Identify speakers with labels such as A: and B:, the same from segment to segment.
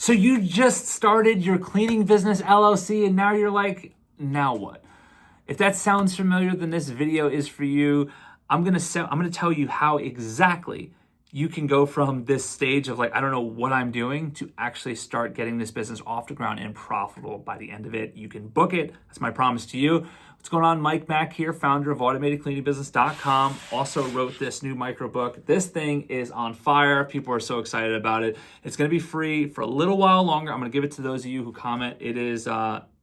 A: So you just started your cleaning business LLC and now you're like, now what? If that sounds familiar, then this video is for you. I'm gonna tell you how exactly you can go from this stage of like, I don't know what I'm doing, to actually start getting this business off the ground and profitable by the end of it. You can book it. That's my promise to you. What's going on? Mike Mack here, founder of AutomatedCleaningBusiness.com. Also wrote this new micro book. This thing is on fire. People are so excited about it. It's going to be free for a little while longer. I'm going to give it to those of you who comment. It is,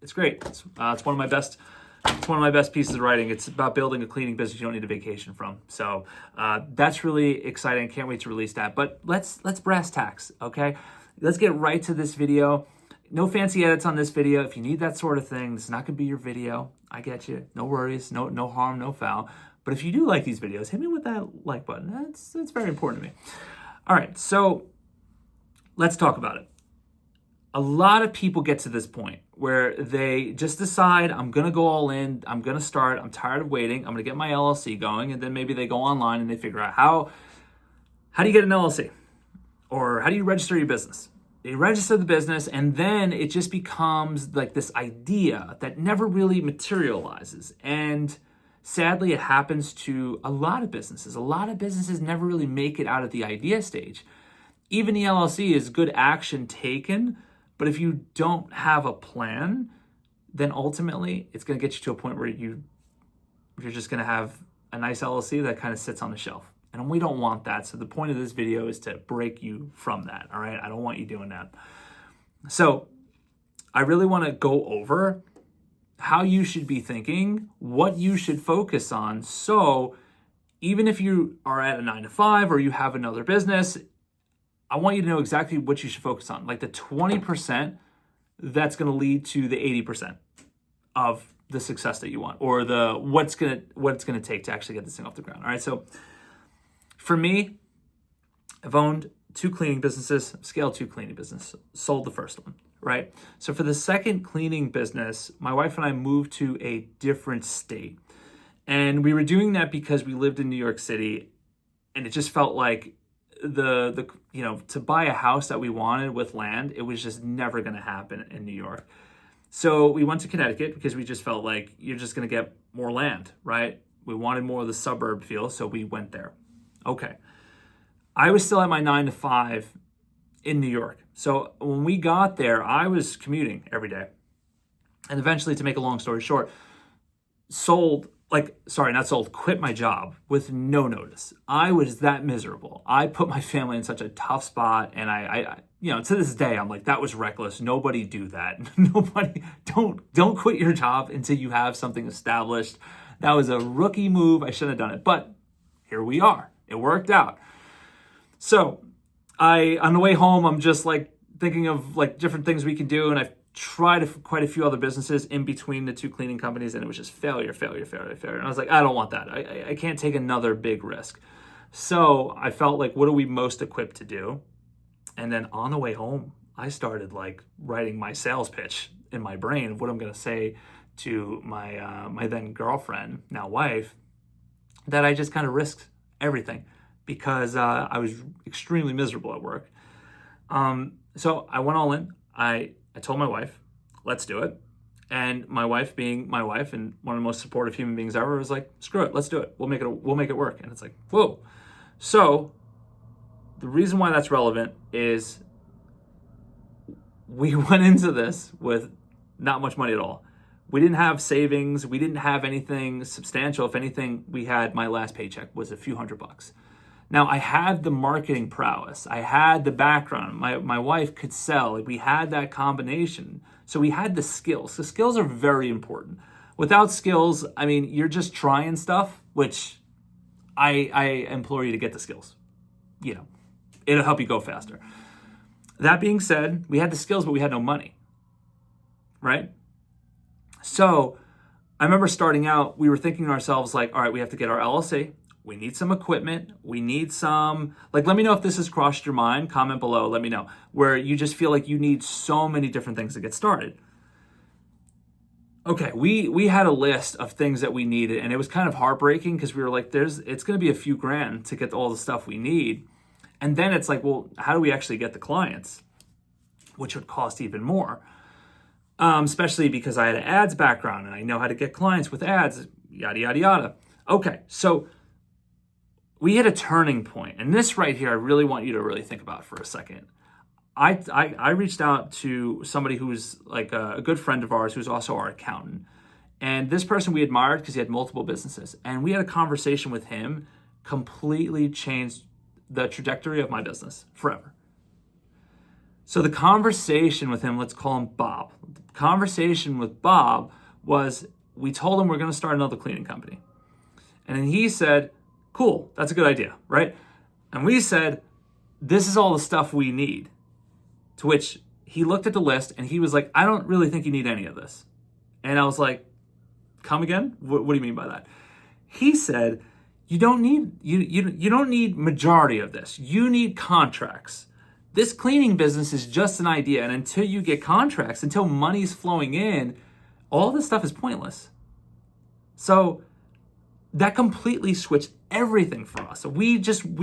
A: it's great. It's one of my best. It's one of my best pieces of writing. It's about building a cleaning business you don't need a vacation from. So that's really exciting. Can't wait to release that. But let's brass tacks, okay? Let's get right to this video. No fancy edits on this video. If you need that sort of thing, this is not going to be your video. I get you. No worries. No harm, no foul. But if you do like these videos, hit me with that like button. That's very important to me. All right, so let's talk about it. A lot of people get to this point where they just decide, I'm going to go all in. I'm going to start. I'm tired of waiting. I'm going to get my LLC going. And then maybe they go online and they figure out how do you get an LLC? Or how do you register your business? They register the business, and then it just becomes like this idea that never really materializes. And sadly, it happens to a lot of businesses. A lot of businesses never really make it out of the idea stage. Even the LLC is good action taken, but if you don't have a plan, then ultimately it's going to get you to a point where you're just going to have a nice LLC that kind of sits on the shelf. And we don't want that. So the point of this video is to break you from that, all right? I don't want you doing that. So I really want to go over how you should be thinking, what you should focus on. So even if you are at a 9-to-5 or you have another business, I want you to know exactly what you should focus on. Like the 20% that's going to lead to the 80% of the success that you want, or the what it's going to take to actually get this thing off the ground. All right. So for me, I've owned 2 cleaning businesses, scaled 2 cleaning businesses, sold the first one, right? So for the second cleaning business, my wife and I moved to a different state. And we were doing that because we lived in New York City, and it just felt like to buy a house that we wanted with land, it was just never going to happen in New York. So we went to Connecticut because we just felt like you're just going to get more land, right? We wanted more of the suburb feel, so we went there. Okay. I was still at my 9-to-5 in New York. So when we got there, I was commuting every day. And eventually, to make a long story short, quit my job with no notice. I was that miserable. I put my family in such a tough spot. And I to this day, I'm like, that was reckless. Nobody do that. Don't quit your job until you have something established. That was a rookie move. I shouldn't have done it. But here we are. It worked out. So on the way home, I'm just like thinking of like different things we can do. And I've tried quite a few other businesses in between the 2 cleaning companies, and it was just failure. And I was like, I don't want that. I can't take another big risk. So I felt like, what are we most equipped to do? And then on the way home, I started like writing my sales pitch in my brain of what I'm going to say to my then girlfriend, now wife, that I just kind of risked everything because I was extremely miserable at work. So I went all in. I told my wife, let's do it. And my wife, being my wife and one of the most supportive human beings ever, was like, screw it, let's do it. We'll make it work. And it's like, whoa. So the reason why that's relevant is we went into this with not much money at all. We didn't have savings. We didn't have anything substantial. If anything, we had, my last paycheck was a few $100. Now, I had the marketing prowess. I had the background. My wife could sell. We had that combination. So we had the skills. The skills are very important. Without skills, I mean, you're just trying stuff, which I implore you to get the skills. It'll help you go faster. That being said, we had the skills, but we had no money, right? So I remember starting out, we were thinking to ourselves like, all right, we have to get our LLC. We need some equipment. We need some, let me know if this has crossed your mind. Comment below. Let me know where you just feel like you need so many different things to get started. Okay, we had a list of things that we needed, and it was kind of heartbreaking because we were like, it's going to be a few grand to get all the stuff we need. And then it's like, well, how do we actually get the clients? which would cost even more. Especially because I had an ads background and I know how to get clients with ads, yada, yada, yada. Okay, so we hit a turning point. And this right here, I really want you to really think about for a second. I reached out to somebody who's like a good friend of ours who's also our accountant. And this person we admired because he had multiple businesses. And we had a conversation with him, completely changed the trajectory of my business forever. So the conversation with him, let's call him Bob. The conversation with Bob was, we told him we're going to start another cleaning company. And then he said, cool, that's a good idea, right? And we said, this is all the stuff we need. To which he looked at the list and he was like, I don't really think you need any of this. And I was like, come again? What do you mean by that? He said, you don't need majority of this. You need contracts. This cleaning business is just an idea. And until you get contracts, until money's flowing in, all this stuff is pointless. So that completely switched everything for us. We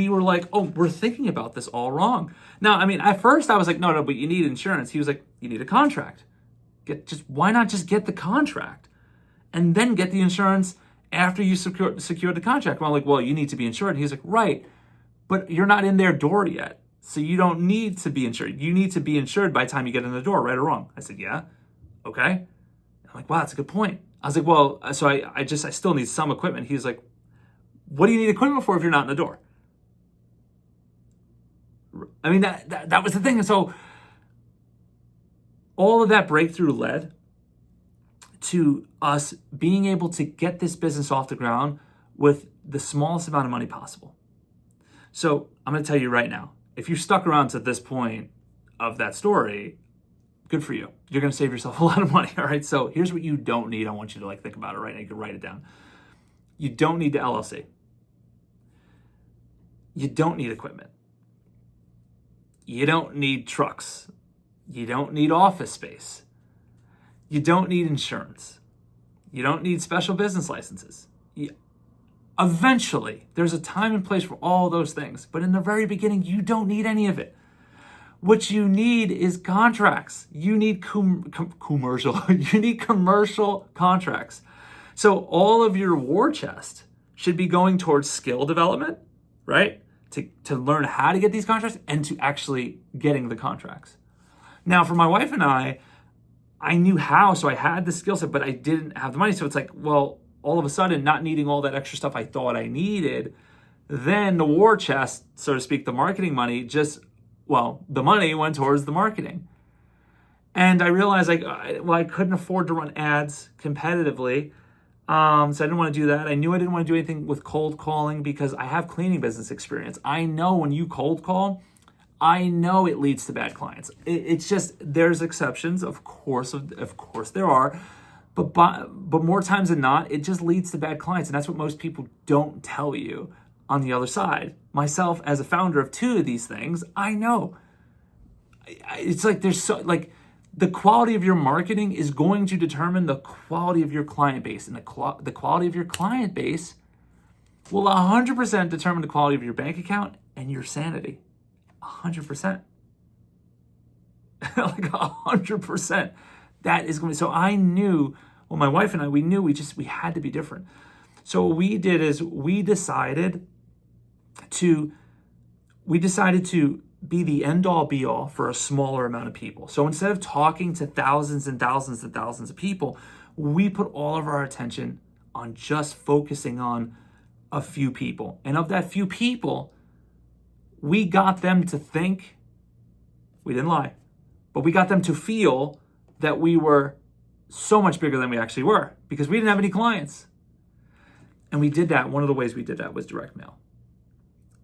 A: were like, oh, we're thinking about this all wrong. Now, I mean, at first I was like, no, but you need insurance. He was like, you need a contract. Why not just get the contract and then get the insurance after you secured the contract? Well, I'm like, well, you need to be insured. And he's like, right, but you're not in their door yet. So you don't need to be insured. You need to be insured by the time you get in the door, right or wrong? I said, yeah, okay. I'm like, wow, that's a good point. I was like, well, so I still need some equipment. He was like, what do you need equipment for if you're not in the door? I mean, that was the thing. And so all of that breakthrough led to us being able to get this business off the ground with the smallest amount of money possible. So I'm going to tell you right now, if you stuck around to this point of that story, good for you. You're going to save yourself a lot of money. All right. So here's what you don't need. I want you to think about it right now. You can write it down. You don't need the LLC. You don't need equipment. You don't need trucks. You don't need office space. You don't need insurance. You don't need special business licenses. Eventually, there's a time and place for all those things. But in the very beginning, you don't need any of it. What you need is contracts. You need commercial. You need commercial contracts. So all of your war chest should be going towards skill development, right? To learn how to get these contracts and to actually getting the contracts. Now, for my wife and I knew how, so I had the skill set, but I didn't have the money. So it's like, well, all of a sudden, not needing all that extra stuff I thought I needed, then the war chest, so to speak, the marketing money the money went towards the marketing. And I realized I couldn't afford to run ads competitively. So I didn't want to do that. I knew I didn't want to do anything with cold calling because I have cleaning business experience. I know when you cold call, I know it leads to bad clients. It's just, there's exceptions, of course there are, but more times than not, it just leads to bad clients. And that's what most people don't tell you on the other side. Myself, as a founder of two of these things, I know. It's like the quality of your marketing is going to determine the quality of your client base. And the quality of your client base will 100% determine the quality of your bank account and your sanity. 100%. Like 100%. That is going to be, so I knew, well, my wife and I, we knew we had to be different. So what we did is we decided to be the end-all be-all for a smaller amount of people. So instead of talking to thousands and thousands and thousands of people, we put all of our attention on just focusing on a few people. And of that few people, we got them to think, we didn't lie, but we got them to feel that we were so much bigger than we actually were because we didn't have any clients. And we did that. One of the ways we did that was direct mail.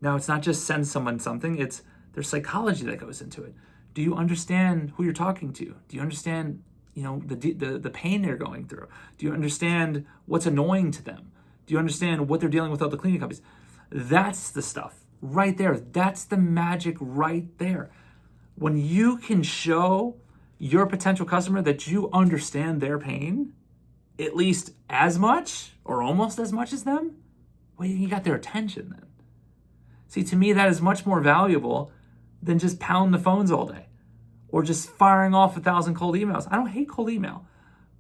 A: Now, it's not just send someone something. There's psychology that goes into it. Do you understand who you're talking to? Do you understand, the pain they're going through? Do you understand what's annoying to them? Do you understand what they're dealing with other cleaning companies? That's the stuff right there. That's the magic right there. When you can show your potential customer that you understand their pain, at least as much or almost as much as them, well, you got their attention then. See, to me, that is much more valuable than just pound the phones all day or just firing off 1,000 cold emails. I don't hate cold email,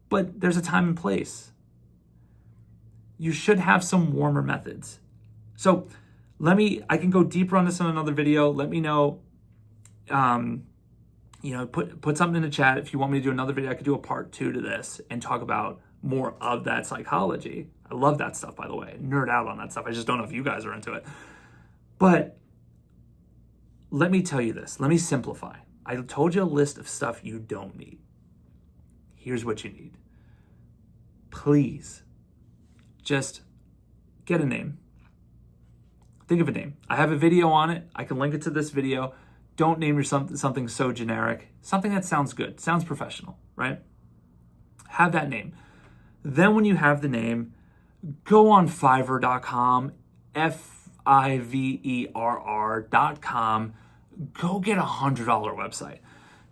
A: but there's a time and place. You should have some warmer methods. So I can go deeper on this in another video. Let me know, put something in the chat. If you want me to do another video, I could do a part 2 to this and talk about more of that psychology. I love that stuff, by the way. Nerd out on that stuff. I just don't know if you guys are into it. But let me tell you this. Let me simplify. I told you a list of stuff you don't need. Here's what you need. Please, just get a name. Think of a name. I have a video on it. I can link it to this video. Don't name your something so generic. Something that sounds good, sounds professional, right? Have that name. Then when you have the name, go on Fiverr.com, Fiverr.com. Go get a $100 website.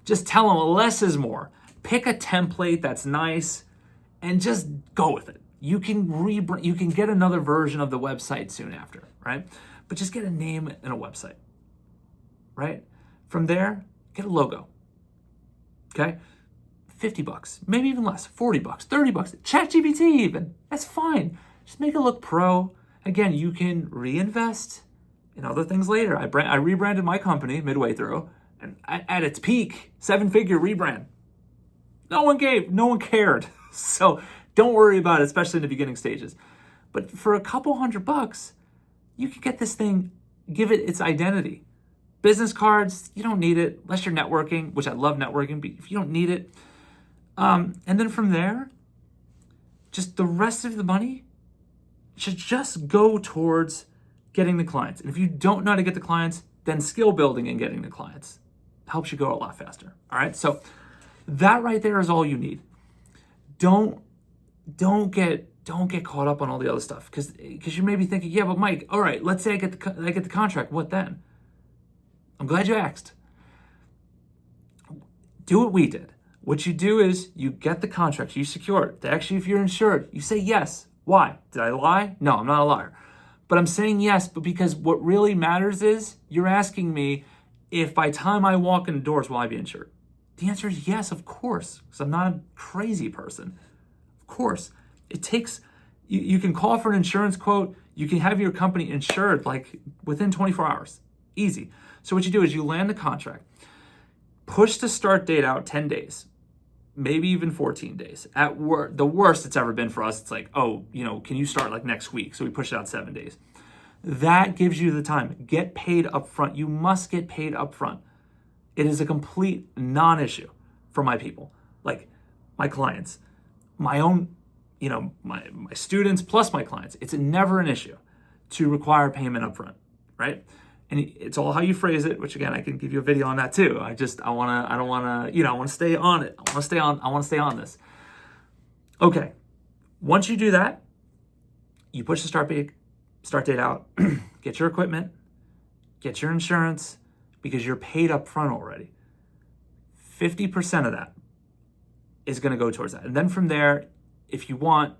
A: Just tell them less is more. Pick a template that's nice and just go with it. You can get another version of the website soon after, right? But just get a name and a website, right? From there, get a logo, okay? $50, maybe even less, $40, $30, ChatGPT even, that's fine. Just make it look pro. Again, you can reinvest in other things later. I rebranded my company midway through, and at its peak, 7-figure rebrand. No one cared. So don't worry about it, especially in the beginning stages. But for a couple $100, you can get this thing, give it its identity. Business cards, you don't need it unless you're networking, which I love networking, but if you don't need it. And then from there, just the rest of the money should just go towards getting the clients. And if you don't know how to get the clients, then skill building and getting the clients helps you go a lot faster. All right. So that right there is all you need. Don't get caught up on all the other stuff because you may be thinking, yeah, but Mike, all right, let's say I get the contract. What then? I'm glad you asked. Do what we did. What you do is you get the contract, you secure it. Actually, if you're insured, you say yes. Why? Did I lie? No, I'm not a liar. But I'm saying yes, but because what really matters is you're asking me if by time I walk in the doors, will I be insured? The answer is yes, of course, because I'm not a crazy person. Of course. It takes, you can call for an insurance quote. You can have your company insured like within 24 hours. Easy. So what you do is you land the contract, push the start date out 10 days, maybe even 14 days. At the worst it's ever been for us, it's like, oh, can you start like next week? So we push it out 7 days. That gives you the time. Get paid up front. You must get paid up front. It is a complete non-issue for my people, like my clients, my own, my students plus my clients. It's never an issue to require payment up front, right? And it's all how you phrase it, which again, I can give you a video on that too. I want to stay on it. I want to stay on this. Okay. Once you do that, you push the start date out, get your equipment, get your insurance, because you're paid up front already. 50% of that is going to go towards that. And then from there, if you want,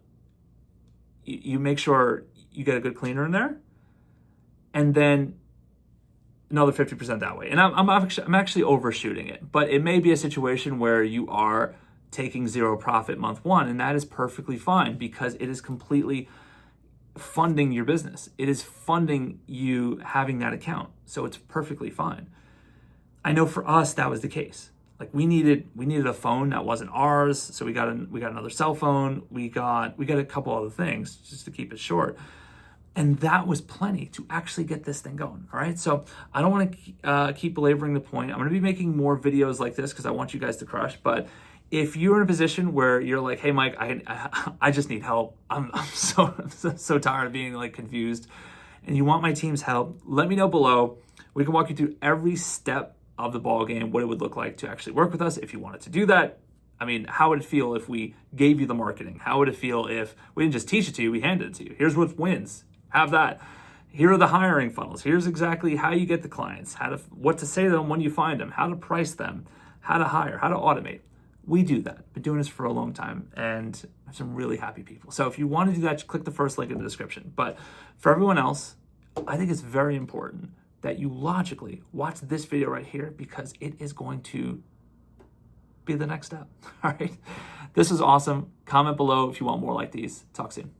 A: you make sure you get a good cleaner in there, and then another 50% that way. And I'm actually overshooting it, but it may be a situation where you are taking zero profit month one, and that is perfectly fine because it is completely funding your business. It is funding you having that account. So it's perfectly fine. I know for us, that was the case. Like we needed a phone that wasn't ours. So we got another cell phone. We got a couple other things just to keep it short. And that was plenty to actually get this thing going. All right. So I don't want to keep belaboring the point. I'm going to be making more videos like this because I want you guys to crush. But if you're in a position where you're like, hey, Mike, I just need help. I'm so tired of being like confused, and you want my team's help, let me know below. We can walk you through every step of the ball game, what it would look like to actually work with us if you wanted to do that. I mean, how would it feel if we gave you the marketing? How would it feel if we didn't just teach it to you, we handed it to you? Here's what wins. Have that. Here are the hiring funnels. Here's exactly how you get the clients, what to say to them when you find them, how to price them, how to hire, how to automate. We do that. Been doing this for a long time and have some really happy people. So if you want to do that, just click the first link in the description. But for everyone else, I think it's very important that you logically watch this video right here because it is going to be the next step. All right. This is awesome. Comment below if you want more like these. Talk soon.